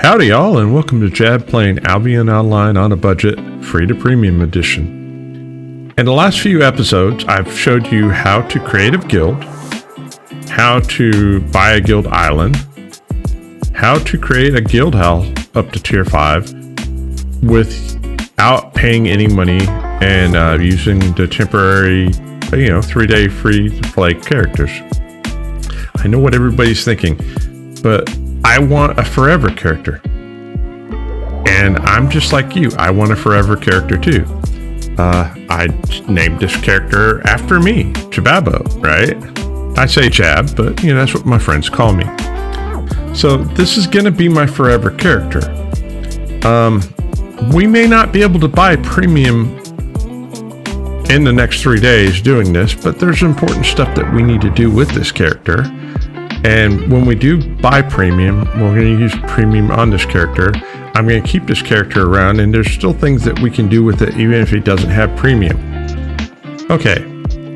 Howdy y'all, and welcome to Jab playing Albion Online on a budget, free to premium edition. In the last few episodes, I've showed you how to create a guild, how to buy a guild island, how to create a guild house up to tier 5 without paying any money and using the temporary, 3-day free to play characters. I know what everybody's thinking, but I want a forever character. And I'm just like you. I want a forever character too. I named this character after me, Jababbo, right? I say Jab, but that's what my friends call me. So this is going to be my forever character. We may not be able to buy premium in the next 3 days doing this, but there's important stuff that we need to do with this character. And when we do buy premium, we're going to use premium on this character. I'm going to keep this character around, and there's still things that we can do with it even if it doesn't have premium. Okay,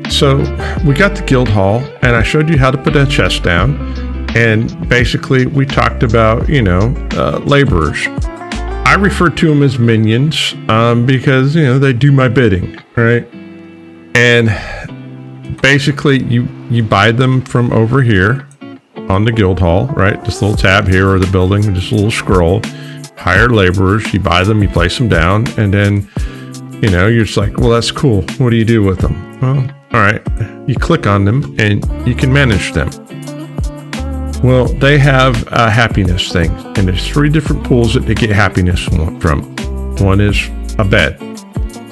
so we got the guild hall, and I showed you how to put a chest down. And basically, we talked about, laborers. I refer to them as minions because, they do my bidding, right? And basically, you buy them from over here on the guild hall, right? This little tab here, or the building, just a little scroll. Hire laborers, you buy them, you place them down, and then, you're just like, well, that's cool. What do you do with them? Well, all right. You click on them, and you can manage them. Well, they have a happiness thing, and there's 3 different pools that they get happiness from. One is a bed,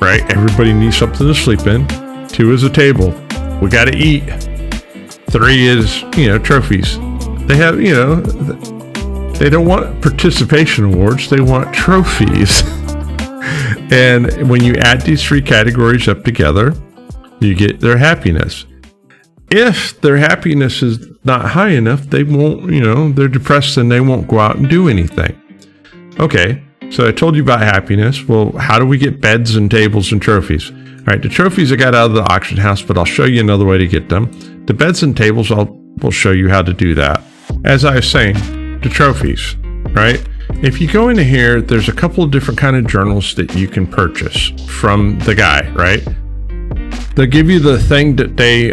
right? Everybody needs something to sleep in. 2 is a table. We got to eat. 3 is, trophies. They have, they don't want participation awards. They want trophies. And when you add these 3 categories up together, you get their happiness. If their happiness is not high enough, they won't, they're depressed and they won't go out and do anything. Okay, so I told you about happiness. Well, how do we get beds and tables and trophies? All right, the trophies I got out of the auction house, but I'll show you another way to get them. The beds and tables, we'll show you how to do that. As I was saying, the trophies, right? If you go into here, there's a couple of different kind of journals that you can purchase from the guy, right? They'll give you the thing that they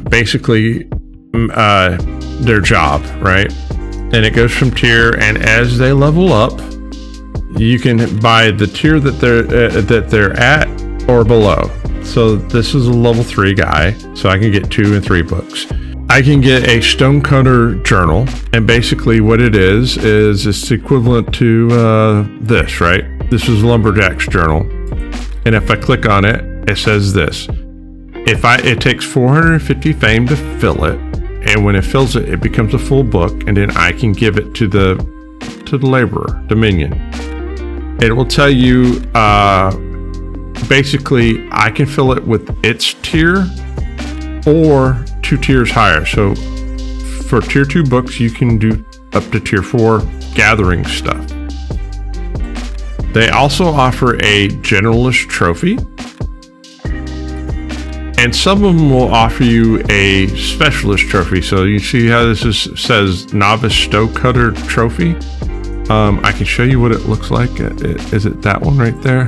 basically their job, right? And it goes from tier, and as they level up, you can buy the tier that they're at or below. So this is a level 3 guy, so I can get 2 and 3 books. I can get a stonecutter journal, and basically what it is it's equivalent to this, right? This is Lumberjack's journal, and if I click on it, it says this. It takes 450 fame to fill it, and when it fills it, it becomes a full book, and then I can give it to the laborer, the minion. It will tell you basically I can fill it with its tier or 2 tiers higher. So for tier 2 books, you can do up to tier 4 gathering stuff. They also offer a generalist trophy, and some of them will offer you a specialist trophy. So you see how this says novice stonecutter trophy. I can show you what it looks like. Is it that one right there?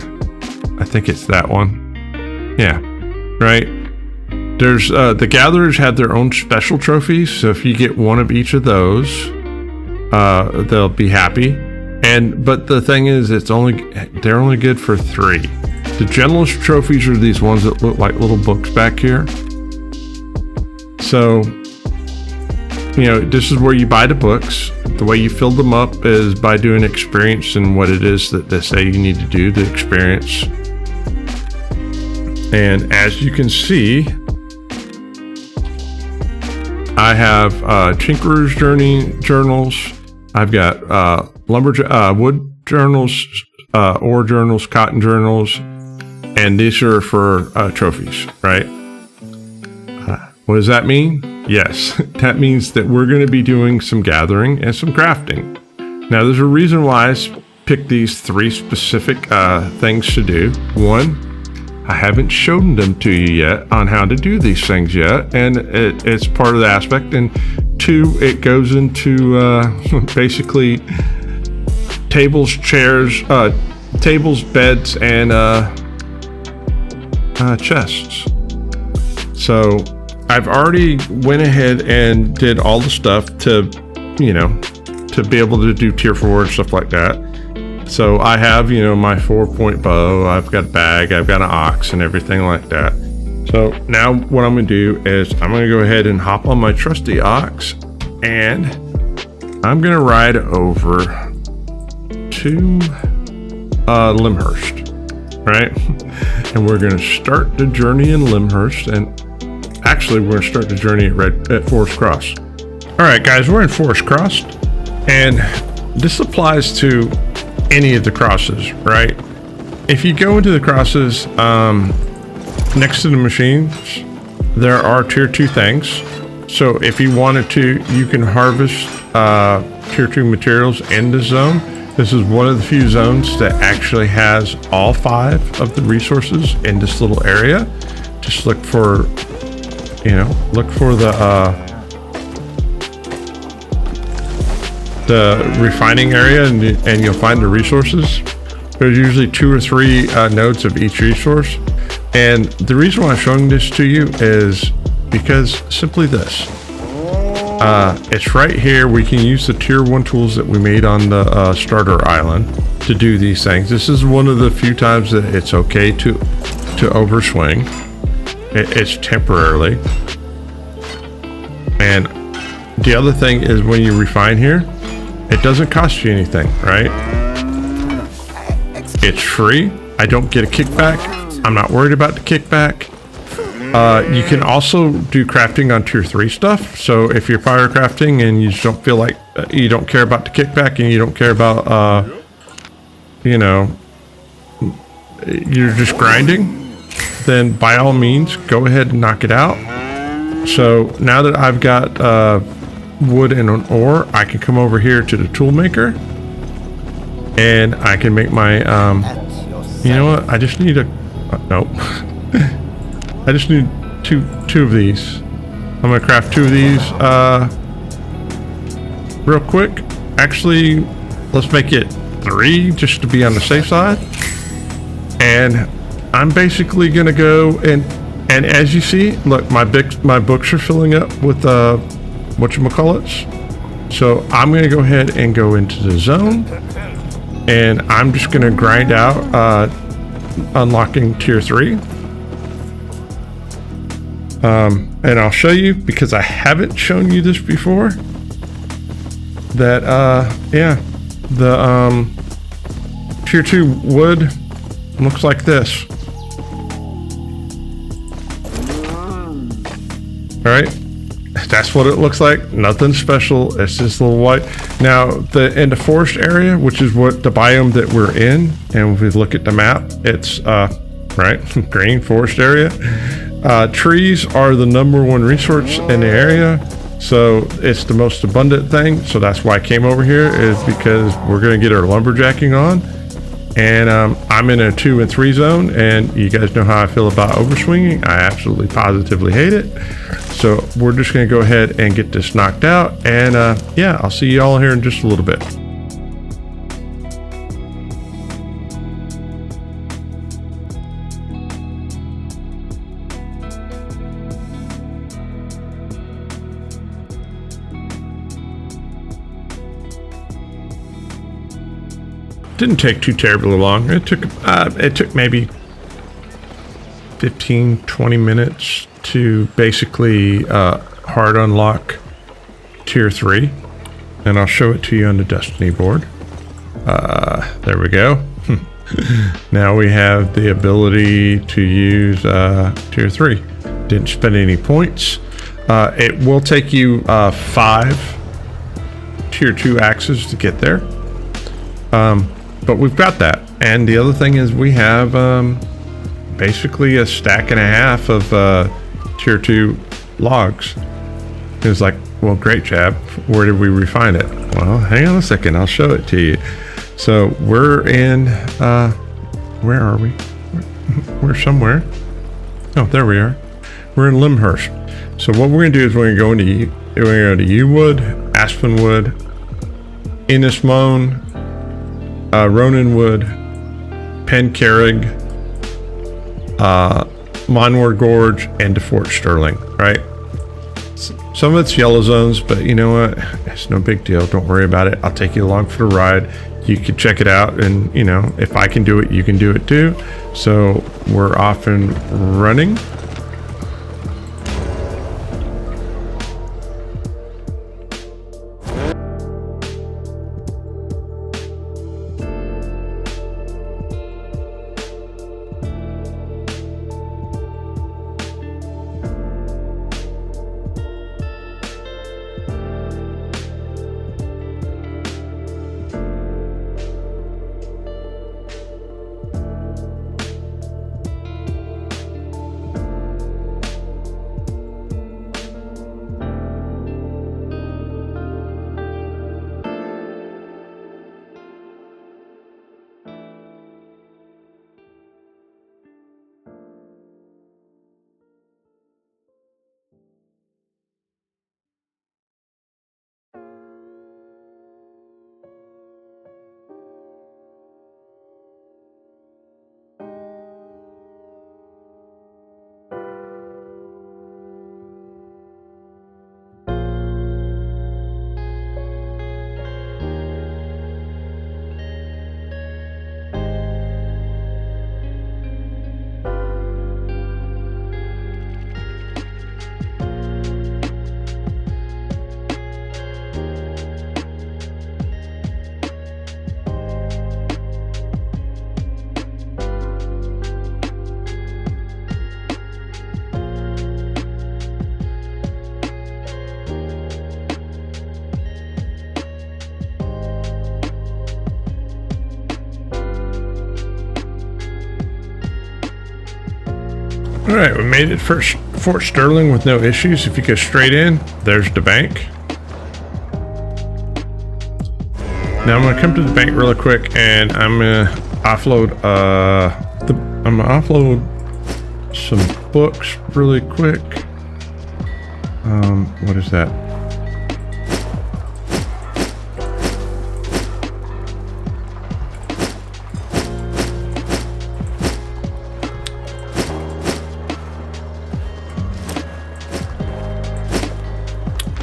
I think it's that one. Yeah, right. There's the gatherers have their own special trophies. So if you get one of each of those, they'll be happy. But the thing is, they're only good for 3. The generalist trophies are these ones that look like little books back here. So, this is where you buy the books. The way you fill them up is by doing experience and what it is that they say you need to do to experience. And as you can see, I have Tinkerer's journals. I've got wood journals, ore journals, cotton journals, and these are for trophies, right? What does that mean? Yes, that means that we're going to be doing some gathering and some crafting. Now, there's a reason why I picked these 3 specific things to do. 1, I haven't shown them to you yet on how to do these things yet, and it's part of the aspect. And 2, it goes into basically tables, chairs, tables, beds, and chests. So I've already went ahead and did all the stuff to, you know, to be able to do tier 4 and stuff like that. So I have, you know, my 4-point bow, I've got a bag, I've got an ox and everything like that. So now what I'm going to do is I'm going to go ahead and hop on my trusty ox, and I'm going to ride over to Limhurst, right? And we're going to start the journey in Limhurst, and actually we're going to start the journey at Forest Cross. All right, guys, we're in Forest Cross, and this applies to any of the crosses, right? If you go into the crosses, next to the machines, there are tier 2 things. So if you wanted to, you can harvest tier 2 materials in the zone. This is one of the few zones that actually has all 5 of the resources in this little area. Just look for, you know, look for the refining area, and you'll find the resources. There's usually 2 or 3 nodes of each resource. And the reason why I'm showing this to you is because simply this. It's right here. We can use the tier 1 tools that we made on the starter island to do these things. This is one of the few times that it's okay to overswing. It's temporarily. And the other thing is when you refine here, it doesn't cost you anything, right? It's free. I don't get a kickback. I'm not worried about the kickback. You can also do crafting on tier 3 stuff. So if you're fire crafting and you just don't feel like you don't care about the kickback, and you don't care about, you know, you're just grinding, then by all means, go ahead and knock it out. So now that I've got wood and an ore, I can come over here to the tool maker, and I can make my, you know what? I just need a, nope. I just need two of these. I'm gonna craft 2 of these real quick. Actually, let's make it 3 just to be on the safe side. And I'm basically gonna go and as you see, look, my books are filling up with whatchamacallits. So I'm gonna go ahead and go into the zone, and I'm just gonna grind out unlocking tier 3. And I'll show you, because I haven't shown you this before, that yeah, the tier 2 wood looks like this. All right, that's what it looks like. Nothing special. It's just a little white. Now in the forest area, which is what the biome that we're in, and if we look at the map, it's right, green forest area. Trees are the #1 resource in the area, so it's the most abundant thing. So that's why I came over here, is because we're going to get our lumberjacking on. And I'm in a 2 and 3 zone, and you guys know how I feel about overswinging. I absolutely positively hate it. So we're just going to go ahead and get this knocked out, and yeah, I'll see you all here in just a little bit. Didn't take too terribly long. It took maybe 15-20 minutes to basically hard unlock tier 3, and I'll show it to you on the Destiny board. There we go. Now we have the ability to use tier 3. Didn't spend any points. It will take you 5 tier 2 axes to get there. But we've got that. And the other thing is we have basically a stack and a half of tier 2 logs. It was like, well, great, Jab. Where did we refine it? Well, hang on a second. I'll show it to you. So we're in, where are we? We're somewhere. Oh, there we are. We're in Limhurst. So what we're going to do is we're going to go to yew wood, aspen wood, Innis moan, Ronan Wood, Pencarrig, Monward Gorge, and to Fort Sterling, right? Some of it's yellow zones, but you know what? It's no big deal. Don't worry about it. I'll take you along for the ride. You can check it out, and you know, if I can do it, you can do it too. So we're off and running. All right, we made it for Fort Sterling with no issues. If you go straight in, there's the bank. Now I'm gonna come to the bank really quick, and I'm gonna offload some books really quick. What is that?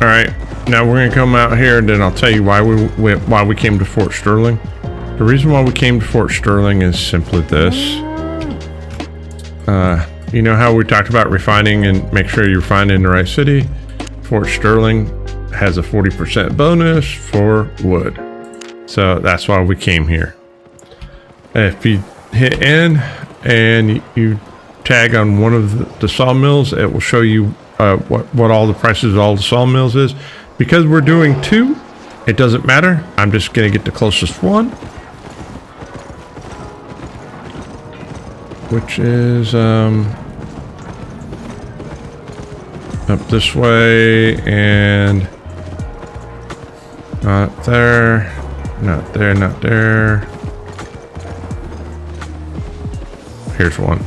All right, now we're gonna come out here, and then I'll tell you why we came to Fort Sterling. The reason why we came to Fort Sterling is simply this. You know how we talked about refining and make sure you refine in the right city? Fort Sterling has a 40% bonus for wood. So that's why we came here. If you hit N and you tag on one of the sawmills, it will show you what all the prices of all the sawmills is. Because we're doing two, it doesn't matter. I'm just gonna get the closest one, which is up this way, and not there, not there, not there. Here's one.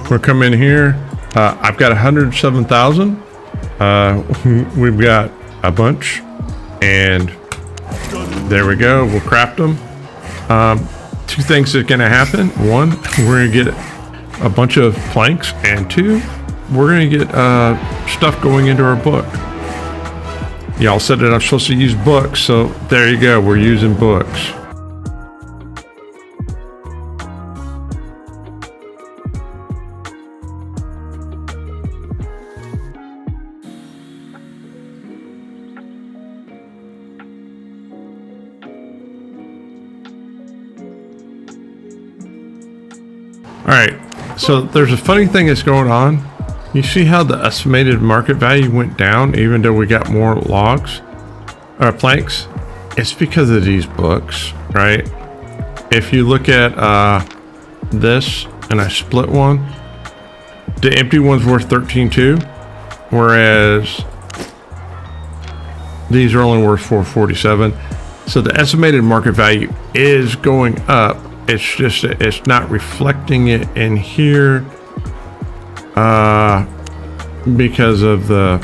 We'll come in here. I've got 107,000. We've got a bunch, and there we go. We'll craft them. Two things are gonna happen. One, we're gonna get a bunch of planks, and two, we're gonna get stuff going into our book. Y'all said that I'm supposed to use books, so there you go. We're using books. All right, so there's a funny thing that's going on. You see how the estimated market value went down even though we got more logs or planks? It's because of these books, right? If you look at this, and I split one, the empty one's worth 13.2, whereas these are only worth 447. So the estimated market value is going up. It's just that it's not reflecting it in here because of the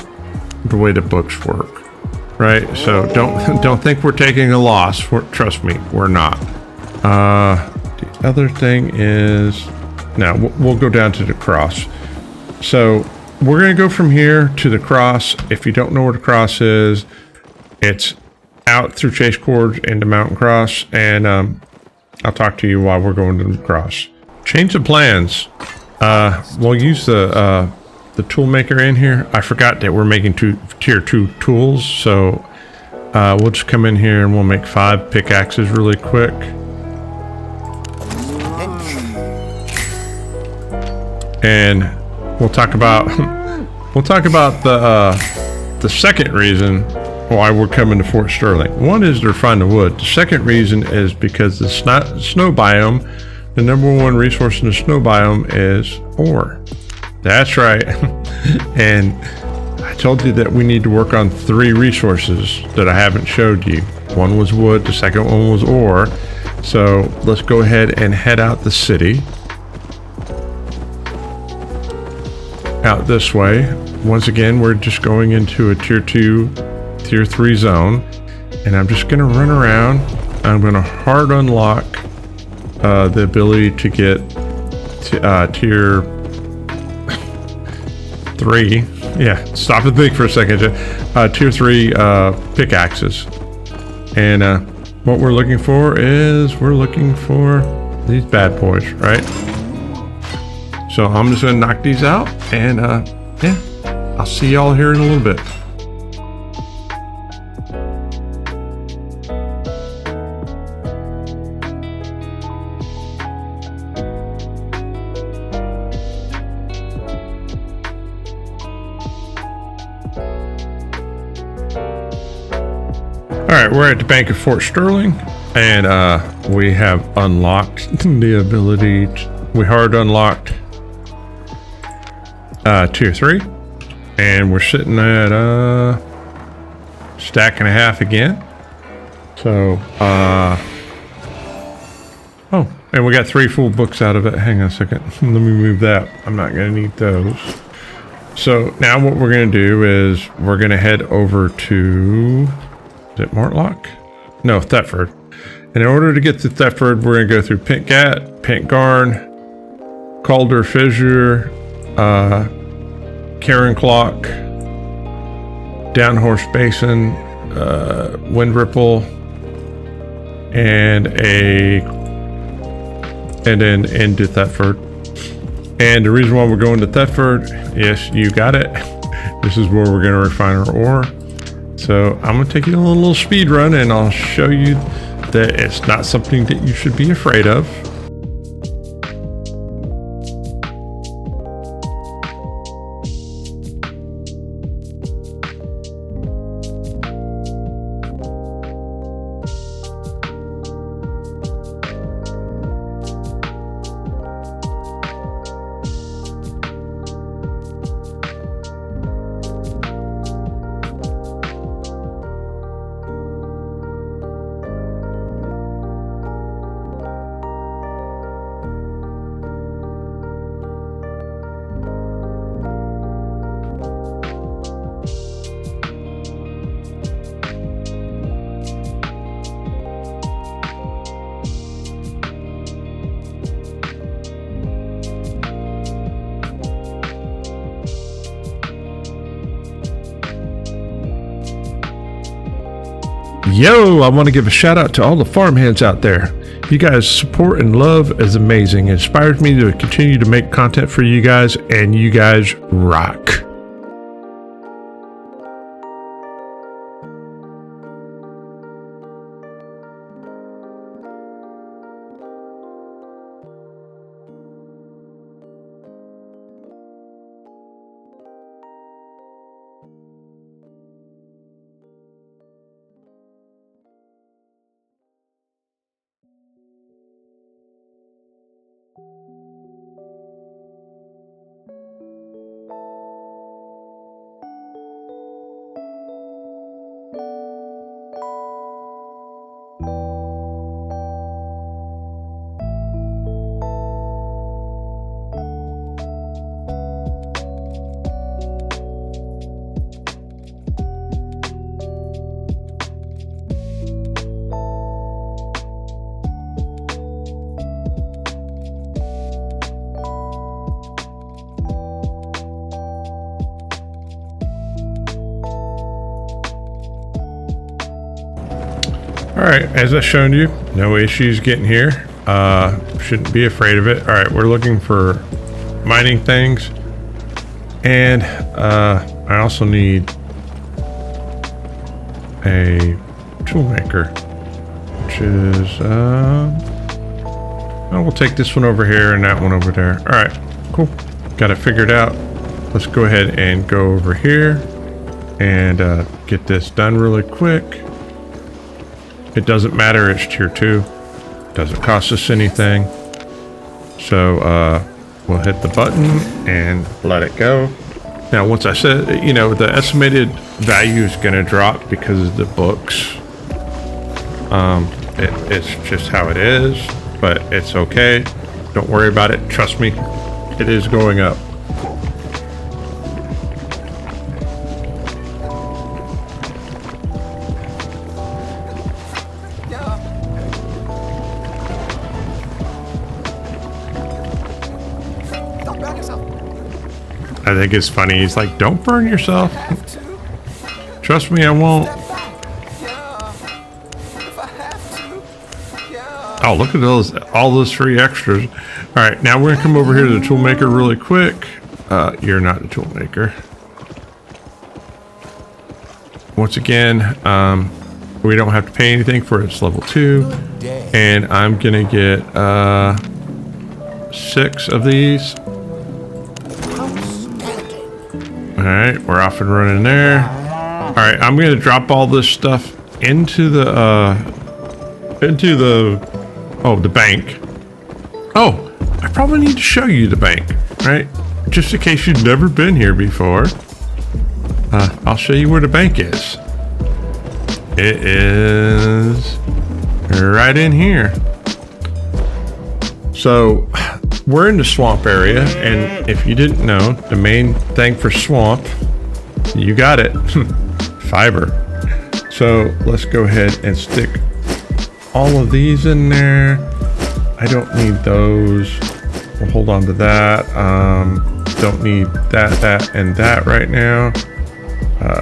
way the books work, right? So don't think we're taking a loss. Trust me, we're not. The other thing is, now we'll go down to the cross. So we're going to go from here to the cross. If you don't know where the cross is, it's out through Chase Gorge into Mountain Cross, and I'll talk to you while we're going to the cross. Change of plans. We'll use the tool maker in here. I forgot that we're making tier 2 tools, so we'll just come in here and we'll make 5 pickaxes really quick. And we'll talk about the second reason why we're coming to Fort Sterling. One is to find the wood. The second reason is because the snow biome, the number one resource in the snow biome is ore. That's right. And I told you that we need to work on 3 resources that I haven't showed you. One was wood, the second one was ore. So let's go ahead and head out the city. Out this way. Once again, we're just going into a tier 2, tier 3 zone, and I'm just going to run around. I'm going to hard unlock the ability to get tier 3. Yeah, stop and think for a second. Tier 3 pickaxes. And what we're looking for is these bad boys, right? So I'm just gonna knock these out, and yeah, I'll see y'all here in a little bit. All right, we're at the bank of Fort Sterling, and we have unlocked the ability we hard unlocked tier 3, and we're sitting at stack and a half again. So oh, and we got 3 full books out of it. Hang on a second. Let me move that. I'm not gonna need those. So now what we're gonna do is we're gonna head over to, is it Mortlock? No, Thetford. And in order to get to Thetford, we're gonna go through Pentgat, Pentgarn, Calder Fissure, Karen Clock, Downhorse Basin, Wind Ripple, and then into Thetford. And the reason why we're going to Thetford, yes, you got it. This is where we're going to refine our ore. So I'm going to take you on a little speed run, and I'll show you that it's not something that you should be afraid of. Yo, I want to give a shout out to all the farmhands out there. You guys' support and love is amazing. It inspires me to continue to make content for you guys, and you guys rock. All right, as I shown you, no issues getting here. Shouldn't be afraid of it. All right, we're looking for mining things, and I also need a tool maker, which is oh, we'll take this one over here and that one over there. All right, cool. Got it figured out. Let's go ahead and go over here and get this done really quick. It doesn't matter, it's tier 2. Doesn't cost us anything. So we'll hit the button and let it go. Now, once I said, you know, the estimated value is going to drop because of the books. It's just how it is, but it's okay. Don't worry about it. Trust me, it is going up. I think it's funny. He's like, don't burn yourself. Trust me, I won't. Oh, look at all those free extras. All right, now we're gonna come over here to the tool maker really quick. You're not the tool maker. Once again, we don't have to pay anything for it. It's level 2. And I'm gonna get 6 of these. Alright, we're off and running there. Alright, I'm gonna drop all this stuff into the the bank. Oh, I probably need to show you the bank, right? Just in case you've never been here before. I'll show you where the bank is. It is right in here. So we're in the swamp area, and if you didn't know, the main thing for swamp, you got it, fiber. So let's go ahead and stick all of these in there. I don't need those. We'll hold on to that. Don't need that, and that right now.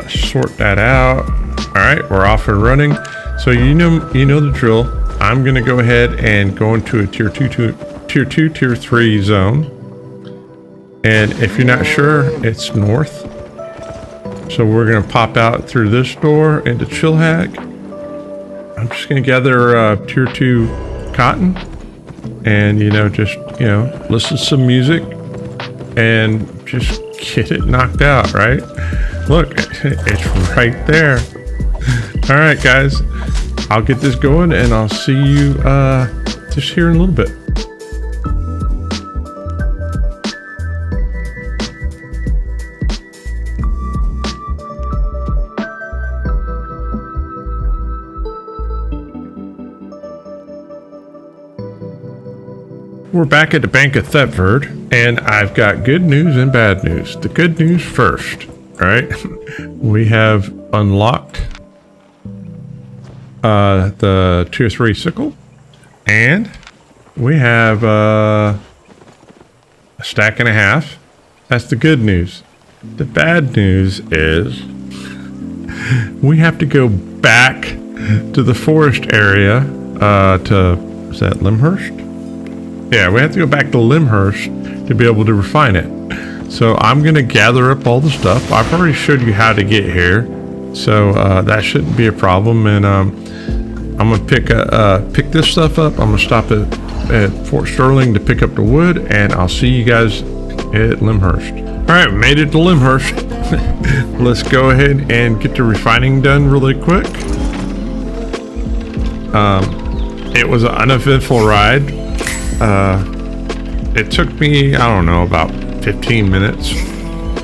Sort that out. All right, we're off and running. So you know the drill. I'm gonna go ahead and go into a tier 2, tier 3 zone. And if you're not sure, it's north. So we're gonna pop out through this door into Chillhack. I'm just gonna gather tier 2 cotton and just listen to some music and just get it knocked out, right? Look, it's right there. All right, guys, I'll get this going and I'll see you just here in a little bit. We're back at the Bank of Thetford, and I've got good news and bad news. The good news first, all right? We have unlocked the tier 3 sickle, and we have a stack and a half. That's the good news. The bad news is we have to go back to the forest area is that Limhurst? Yeah, we have to go back to Limhurst to be able to refine it. So I'm going to gather up all the stuff. I've already showed you how to get here, so that shouldn't be a problem. And I'm going to pick this stuff up. I'm going to stop at Fort Sterling to pick up the wood, and I'll see you guys at Limhurst. All right, we made it to Limhurst. Let's go ahead and get the refining done really quick. It was an uneventful ride. It took me, I don't know, about 15 minutes.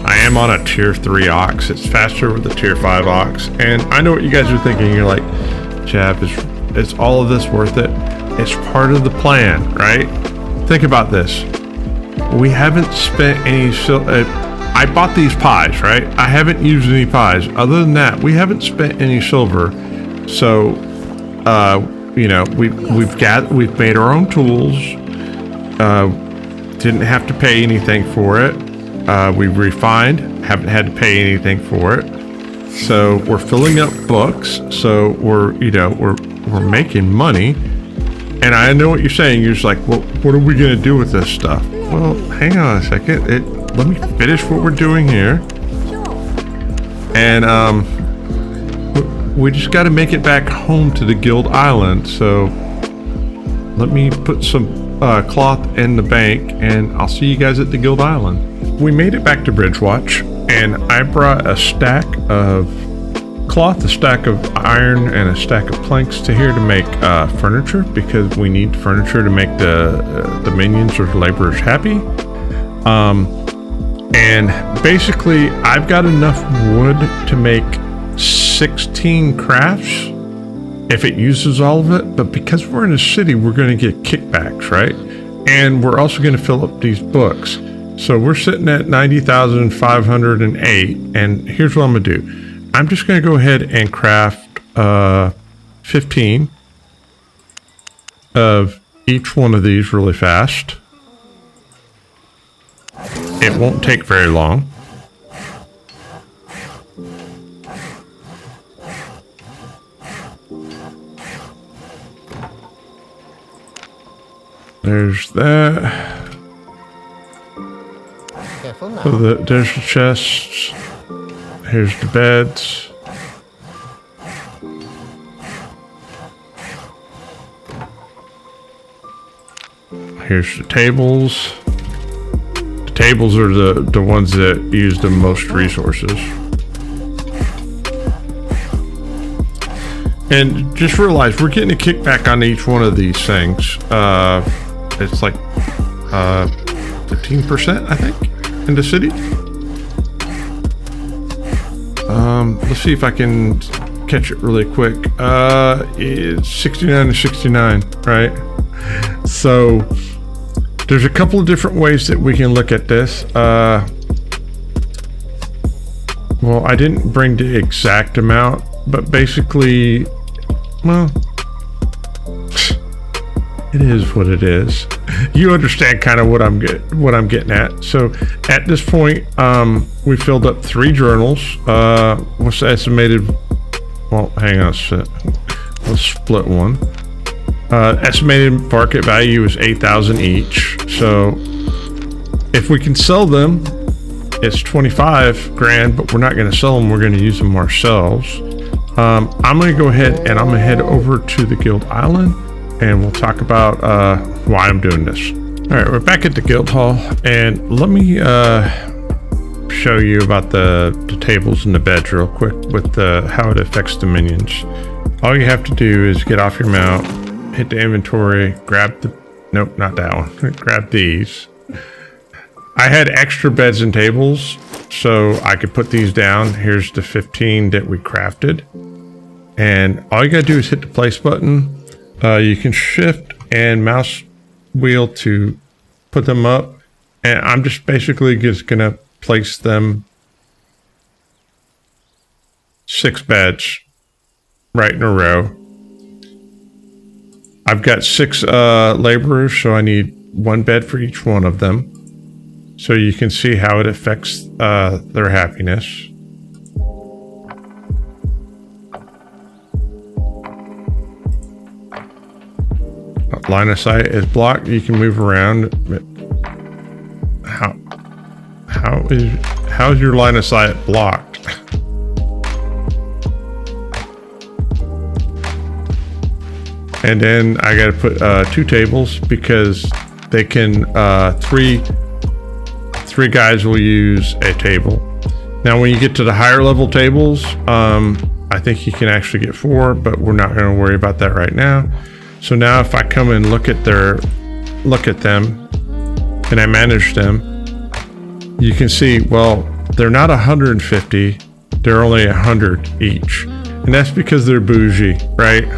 I am on a tier 3 ox. It's faster with the tier 5 ox. And I know what you guys are thinking. You're like, Jab, is all of this worth it? It's part of the plan, right? Think about this. We haven't spent any, I bought these pies, right? I haven't used any pies. Other than that, we haven't spent any silver. So, we've made our own tools. Didn't have to pay anything for it. We refined, haven't had to pay anything for it. So we're filling up books. So we're making money. And I know what you're saying. You're just like, well, what are we going to do with this stuff? Well, hang on a second. Let me finish what we're doing here. And we just got to make it back home to the Guild Island. So let me put some cloth in the bank, and I'll see you guys at the Guild Island. We made it back to Bridgewatch, and I brought a stack of cloth, a stack of iron, and a stack of planks to here to make furniture, because we need furniture to make the minions or the laborers happy. And basically I've got enough wood to make 16 crafts if it uses all of it, but because we're in a city, we're going to get kickbacks, right? And we're also going to fill up these books. So we're sitting at 90,508, and here's what I'm going to do. I'm just going to go ahead and craft 15 of each one of these really fast. It won't take very long. There's that. Careful now. So there's the chests. Here's the beds. Here's the tables. The tables are the ones that use the most resources. And just realize we're getting a kickback on each one of these things. It's like 15%, I think, in the city. Let's see if I can catch it really quick. It's 69 to 69, right? So there's a couple of different ways that we can look at this. Well, I didn't bring the exact amount, but basically, well, it is what it is. You understand kind of what I'm getting at. So at this point, we filled up 3 journals. What's the estimated? Well, hang on a sec. Let's split one. Estimated market value is 8,000 each. So if we can sell them, it's 25 grand, but we're not going to sell them. We're going to use them ourselves. I'm going to go ahead and I'm going to head over to the Guild Island, and we'll talk about why I'm doing this. All right, we're back at the Guild Hall, and let me show you about the tables and the beds real quick with how it affects the minions. All you have to do is get off your mount, hit the inventory, grab the, nope, not that one, grab these. I had extra beds and tables, so I could put these down. Here's the 15 that we crafted. And all you gotta do is hit the place button. You can shift and mouse wheel to put them up. And I'm just basically just gonna place them 6 beds right in a row. I've got 6 laborers, so I need 1 bed for each one of them. So you can see how it affects their happiness. Line of sight is blocked. You can move around. How is your line of sight blocked? And then I got to put 2 tables because they can 3 guys will use a table. Now when you get to the higher level tables, I think you can actually get 4, but we're not going to worry about that right now. So now if I come and look at them and I manage them, you can see, well, they're not 150, they're only 100 each. And that's because they're bougie, right?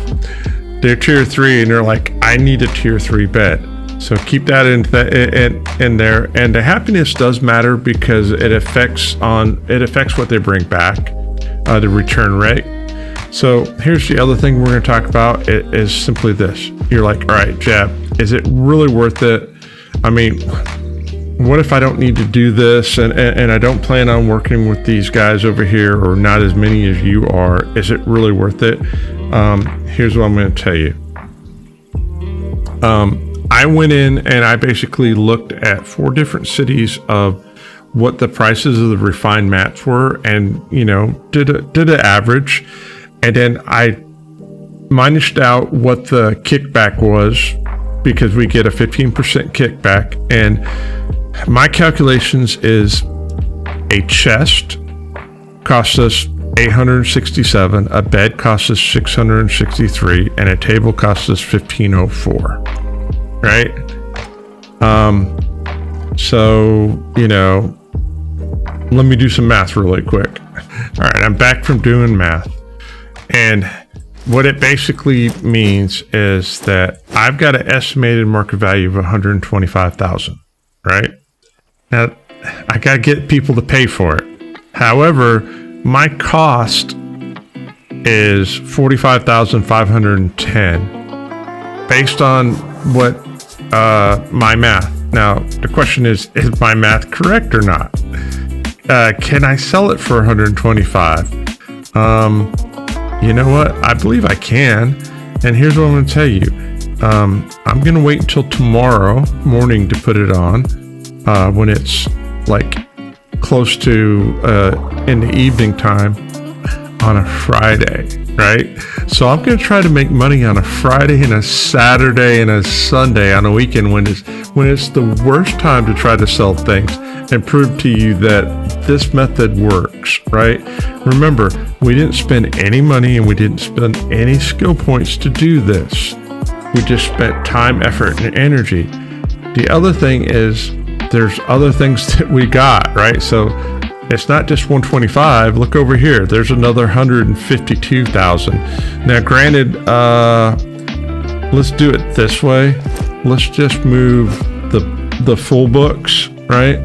They're tier 3 and they're like, I need a tier 3 bed. So keep that in there. And the happiness does matter because it affects what they bring back, the return rate. So here's the other thing we're going to talk about. It is simply this. You're like, all right, Jab, is it really worth it? I mean, what if I don't need to do this and I don't plan on working with these guys over here, or not as many as you are? Is it really worth it? Here's what I'm going to tell you. I went in and I basically looked at 4 different cities of what the prices of the refined mats were, and did an average, and then I minused out what the kickback was, because we get a 15% kickback. And my calculations is a chest costs us $867, a bed costs us $663, and a table costs us $1,504. Right? So, let me do some math really quick. All right, I'm back from doing math. And what it basically means is that I've got an estimated market value of $125,000, right? Now, I got to get people to pay for it. However, my cost is $45,510 based on what my math. Now, the question is my math correct or not? Can I sell it for $125,000? You know what? I believe I can. And here's what I'm going to tell you. I'm going to wait until tomorrow morning to put it on, when it's like close to in the evening time on a Friday, right? So I'm going to try to make money on a Friday and a Saturday and a Sunday on a weekend when it's the worst time to try to sell things, and prove to you that this method works, right? Remember, we didn't spend any money and we didn't spend any skill points to do this. We just spent time, effort, and energy. The other thing is there's other things that we got, right? So it's not just 125. Look over here. There's another 152,000. Now, granted, let's do it this way. Let's just move the full books, right?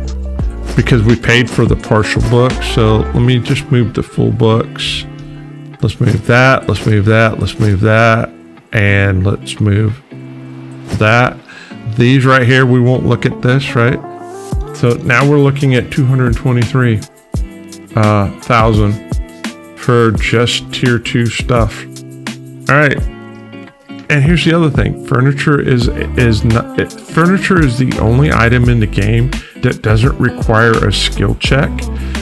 Because we paid for the partial books. So let me just move the full books. Let's move that. Let's move that. Let's move that. And let's move that. These right here, we won't look at this, right? So now we're looking at 223,000 for just tier 2 stuff. All right. And here's the other thing. Furniture is the only item in the game that doesn't require a skill check,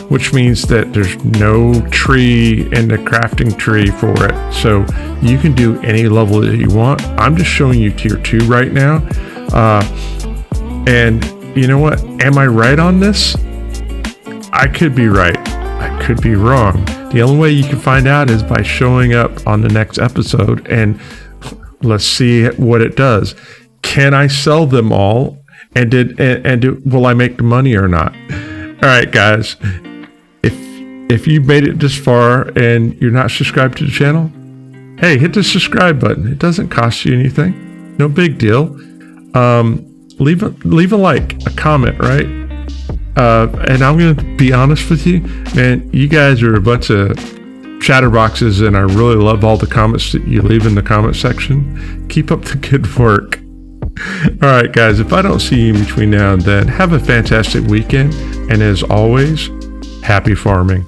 which means that there's no tree in the crafting tree for it. So you can do any level that you want. I'm just showing you tier 2 right now. And you know what? Am I right on this? I could be right. I could be wrong. The only way you can find out is by showing up on the next episode, and let's see what it does. Can I sell them all? And will I make the money or not? All right, guys. If you made it this far and you're not subscribed to the channel, hey, hit the subscribe button. It doesn't cost you anything. No big deal. Leave a like, a comment, right? And I'm going to be honest with you, man, you guys are a bunch of chatterboxes, and I really love all the comments that you leave in the comment section. Keep up the good work. All right, guys, if I don't see you between now and then, have a fantastic weekend. And as always, happy farming.